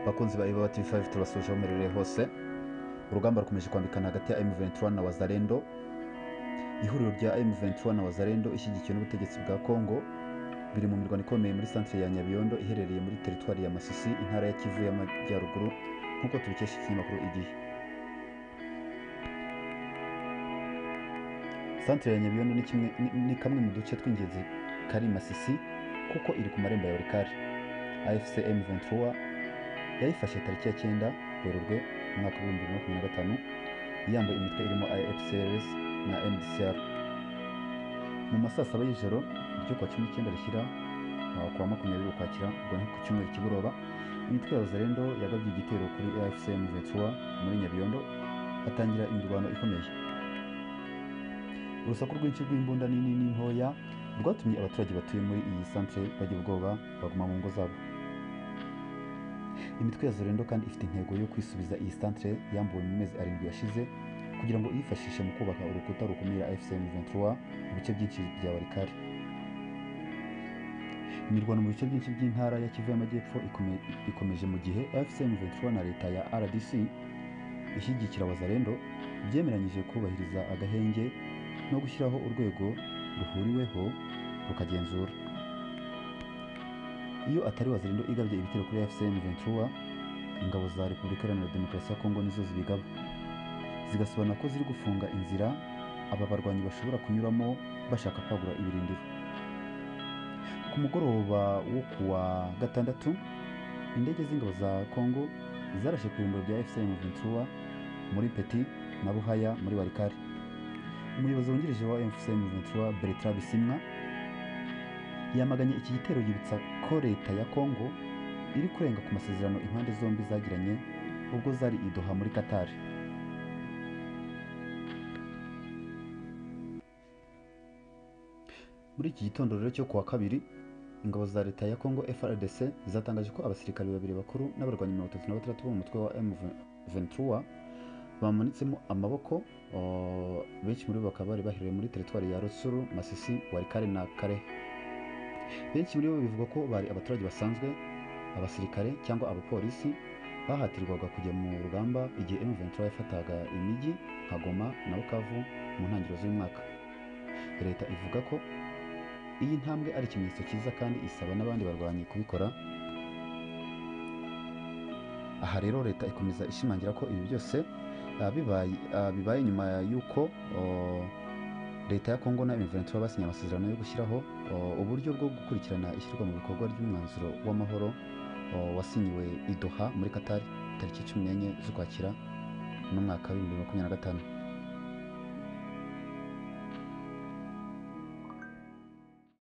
Bakunzi ba Iwawa TV5 turasuje mumerere hose. Urugamba rukomeje kwambikana hagati ya M23 na Wazalendo. Ihuriro rya M23 na Wazalendo ishyigikiwe n'ubutegetsi bwa Kongo biri mu mirwano ikomeye muri centre ya Nyabiyondo iherereye muri teritwari ya Masisi, intara ya Kivu y'Amajyaruguru, nk'uko tubikesha ikinyamakuru Igihe. Centre ya Nyabiyondo ni kamwe mu duce tw'ingenzi kari Masisi kuko iri ku marembo ya Walikale. AFC M23 yayifashe tariki ya 9 Werurwe umwaka wa 2025 yambaye imitwe irimo AFCLS na MDCR. Mu masaa 7 y'ijoro ryo kwa 19 rishyira kwa 20 Ukwakira, ubwo ni ku cyumweru kigoroba, imitwe ya Wazalendo yagabye igitero kuri AFC M23 muri Nyabiyondo, hatangira imirwano ikomeye. Urusaku rwinshi rw'imbunda nini n'intoya rwatumye abaturage batuye muri iyi centre bagira ubwoba baguma mu ngo zabo. Imitwe ya Wazalendo kandi ifite intego yo kwisubiza iyi centre yambuwe mu mezi 7 yashize kugira ngo yifashishe mu kubaka urukuta rukumira AFC M23 mu bice byinshi bya Walikale. Imirwano mu bice byinshi by'intara ya Kivu y'Amajyepfo ikomeje mu gihe AFC M23 na leta ya RDC ishyigikira Wazalendo byemeranyije kubahiriza agahenge no gushyiraho urwego ruhuriweho rukagenzura. Iyo atari Wazalendo igabye ibitero kuri AFC M23, ingabo za Repubulika Iharanira Demokarasi ya Kongo nizo zibigaba, zigasobanura ko ziri gufunga inzira aba barwanyi bashobora kunyuramo bashaka kwagura ibirindiro. Ku mugoroba wo kuwa gatandatu, indege z'ingabo za Kongo zarashe ku birindiro bya AFC M23 muri Peti na Buhaya muri Walikale. Umuyobozi wungirije wa AFC M23 Bertrand Bisimwa yamaganye iki gitero, yibutsa ko leta ya Kongo iri kurenga ku masezerano impande zombi zagiranye ubwo zari i Doha muri Qatar. Muri iki gitondo rero cyo kuwa kabiri, ingabo za leta ya Kongo FARDC zatangaje ko abasirikare babiri bakuru n'abarwanyi 36 bo mu mutwe wa M23 bamanitsemo amaboko. Benshi muri bo bakaba bari bahiriwe muri teritwari ya Rutsuru, Masisi, Walikale na Kare. Benshi muri bo bivuga ko bari abaturage basanzwe, abasirikare cyangwa abapolisi bahatirwaga kujya mu rugamba igihe M23 yafataga imijyi nka Goma na Bukavu mu ntangiriro z'umwaka. Leta ivuga ko iyi ntambwe ari ikimenyetso cyiza kandi isaba n'abandi barwanyi kubikora. Aha rero leta ikomeza ishimangira ko ibi byose bibaye nyuma y'uko leta ya Kongo na M23 basinye amasezerano yo gushyiraho uburyo bwo gukurikirana ishyirwa mu bikorwa ry'umwanzuro w'amahoro wasinyiwe i Doha muri Qatar tariki 14 z'Ukwakira mu mwaka wa 2025.